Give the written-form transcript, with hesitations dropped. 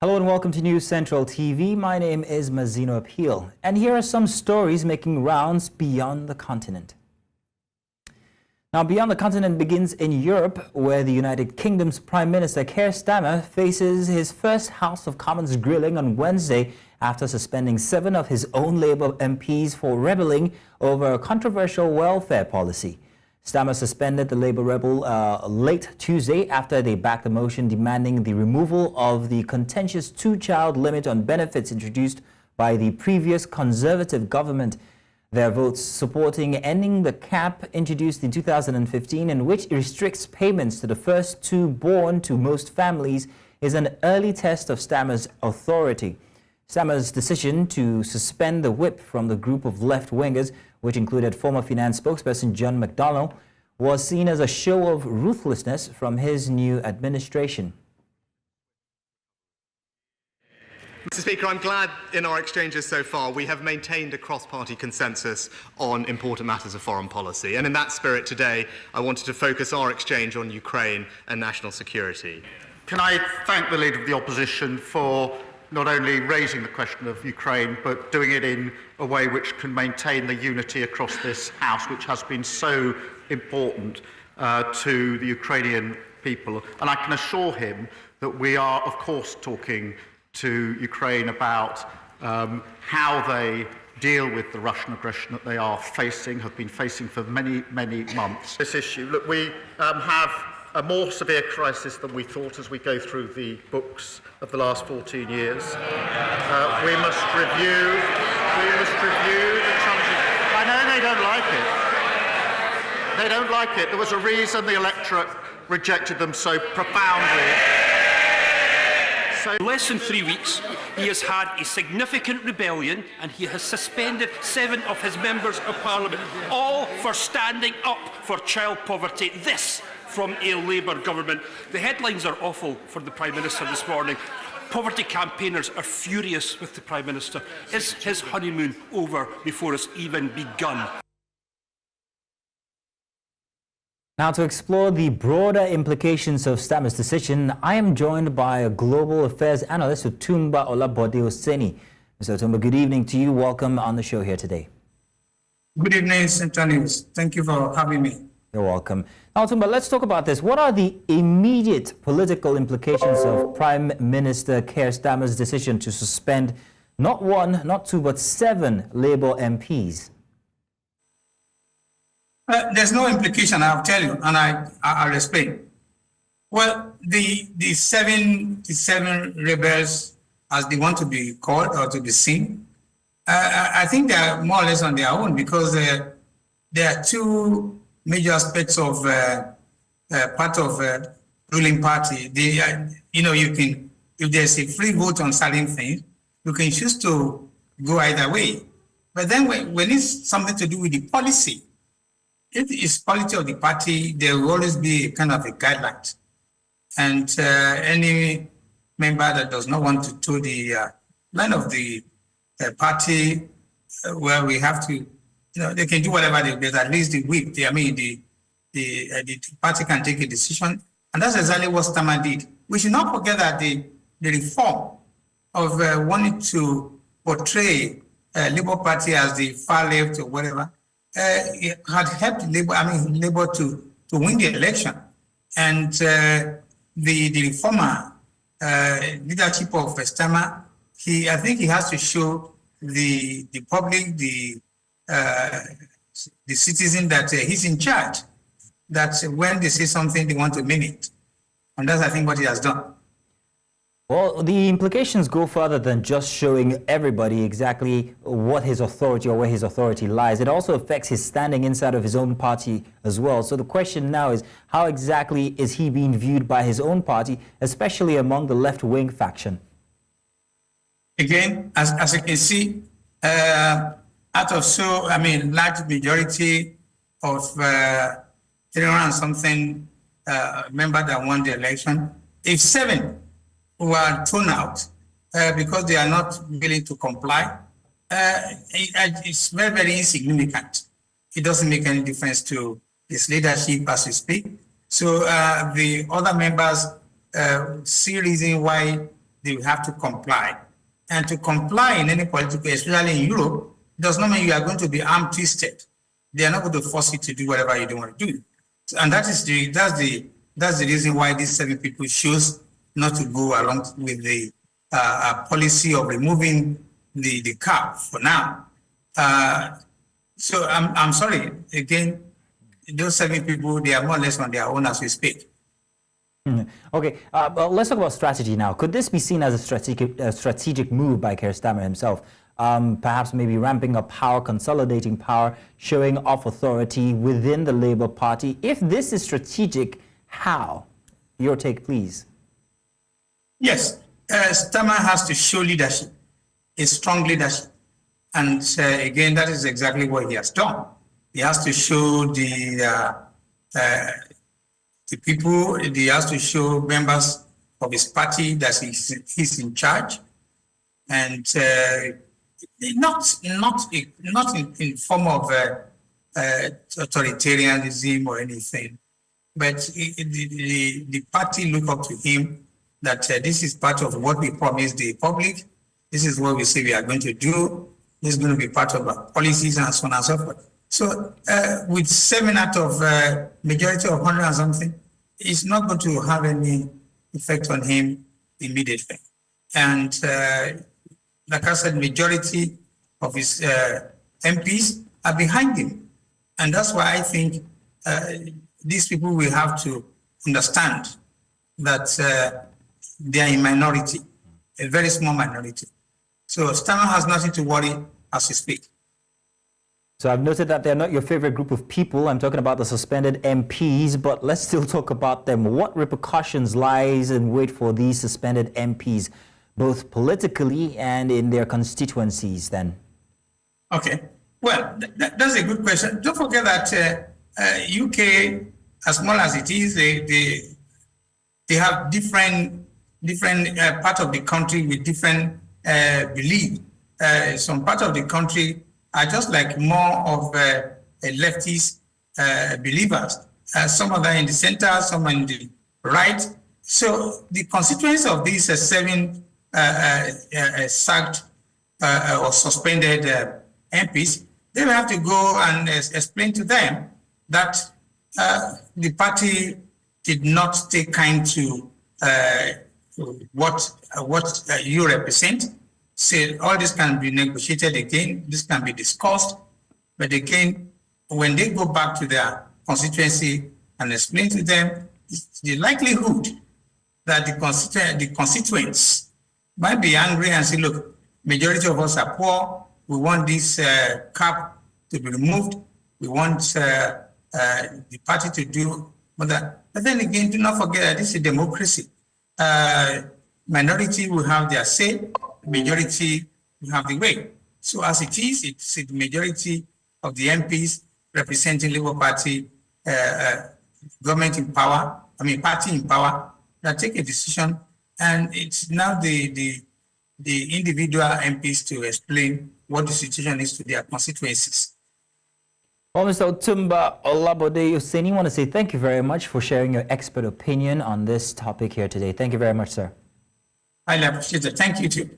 Hello and welcome to News Central TV. My name is Mazino Appeal, and here are some stories making rounds beyond the continent. Now, beyond the continent begins in Europe, where the United Kingdom's Prime Minister Keir Starmer faces his first House of Commons grilling on Wednesday after suspending 7 of his own Labour MPs for rebelling over a controversial welfare policy. Starmer suspended the Labour rebel late Tuesday after they backed a motion demanding the removal of the contentious 2-child limit on benefits introduced by the previous Conservative government. Their votes supporting ending the cap introduced in 2015, in which it restricts payments to the first 2 born to most families, is an early test of Starmer's authority. Starmer's decision to suspend the whip from the group of left-wingers, which included former finance spokesperson John McDonnell, was seen as a show of ruthlessness from his new administration. Mr. Speaker, I'm glad in our exchanges so far we have maintained a cross-party consensus on important matters of foreign policy. And in that spirit today, I wanted to focus our exchange on Ukraine and national security. Can I thank the Leader of the Opposition for not only raising the question of Ukraine, but doing it in a way which can maintain the unity across this House, which has been so important to the Ukrainian people. And I can assure him that we are, of course, talking to Ukraine about how they deal with the Russian aggression that they are facing, have been facing for many, many months. This issue, look, we have a more severe crisis than we thought as we go through the books of the last 14 years. We must review the challenges. I know they don't like it. They don't like it. There was a reason the electorate rejected them so profoundly. In less than 3 weeks, he has had a significant rebellion and he has suspended 7 of his members of Parliament, all for standing up for child poverty. This from a Labour government. The headlines are awful for the Prime Minister this morning. Poverty campaigners are furious with the Prime Minister. Is his honeymoon over before it's even begun? Now, to explore the broader implications of Starmer's decision, I am joined by a global affairs analyst, Otunba Olabode Oseni. Mr. Otunba, good evening to you. Welcome on the show here today. Good evening, Central News. Thank you for having me. You're welcome. Now, Otunba, let's talk about this. What are the immediate political implications of Prime Minister Keir Starmer's decision to suspend not 1, not 2, but 7 Labour MPs? There's no implication, I'll tell you, and I'll explain. Well, the seven rebels, as they want to be called or to be seen, I think they are more or less on their own, because there are 2 major aspects of part of ruling party. You can, if there's a free vote on certain things, you can choose to go either way. But then when it's something to do with the policy, if it's policy of the party, there will always be a kind of a guideline. And any member that does not want to toe the line of the party, where we have to, they can do whatever they do, at least the whip. The party can take a decision. And that's exactly what Starmer did. We should not forget that the reform of wanting to portray Labour Party as the far left or whatever, it had helped Labour to win the election. And the reformer leadership of Starmer, I think he has to show the public, the citizen, that he's in charge, that when they say something, they want to mean it. And that's, I think, what he has done. Well, the implications go further than just showing everybody exactly what his authority or where his authority lies. It also affects his standing inside of his own party as well. So the question now is, how exactly is he being viewed by his own party, especially among the left-wing faction? Again, as you can see, out of large majority of 300 and something members that won the election, if 7 were thrown out because they are not willing to comply, it's very, very insignificant. It doesn't make any difference to his leadership as we speak. So the other members see reason why they will have to comply. And to comply in any political, especially in Europe, does not mean you are going to be arm twisted. They are not going to force you to do whatever you don't want to do. And that's the reason why these 7 people choose not to go along with the policy of removing the cap for now. So I'm sorry, again, those 7 people, they are more or less on their own as we speak. Okay, well, let's talk about strategy now. Could this be seen as a strategic move by Keir Starmer himself? Perhaps maybe ramping up power, consolidating power, showing off authority within the Labour Party. If this is strategic, how? Your take, please. Yes, Starmer has to show leadership, a strong leadership. And again, that is exactly what he has done. He has to show the people, he has to show members of his party that he's in charge. And not in form of authoritarianism or anything, but the party look up to him that this is part of what we promised the public. This is what we say we are going to do. This is going to be part of our policies and so on and so forth. So with 7 out of majority of 100 and something, it's not going to have any effect on him immediately. And like I said, majority of his MPs are behind him. And that's why I think these people will have to understand that they are in minority, a very small minority. So Starmer has nothing to worry as we speak. So I've noted that they're not your favorite group of people. I'm talking about the suspended MPs, but let's still talk about them. What repercussions lies in wait for these suspended MPs, both politically and in their constituencies then? Okay, well, that's a good question. Don't forget that UK, as small as it is, they have different part of the country with different belief. Some part of the country are just like more of leftist believers. Some of them in the center, some in the right. So the consequence of these 7 sacked or suspended MPs, they will have to go and explain to them that the party did not take kind to what you represent. So all this can be negotiated again, this can be discussed, but again, when they go back to their constituency and explain to them, the likelihood that the constituents might be angry and say, look, majority of us are poor, we want this cap to be removed, we want the party to do that. But then again, do not forget that this is democracy. Minority will have their say, majority will have the way. So as it is, it's the majority of the MPs representing Labour Party, government in power, party in power, that take a decision, and it's now the individual MPs to explain what the situation is to their constituencies. Well, Mr. Otunba, Olabode, Oseni, I want to say thank you very much for sharing your expert opinion on this topic here today. Thank you very much, sir. I appreciate it. Thank you too.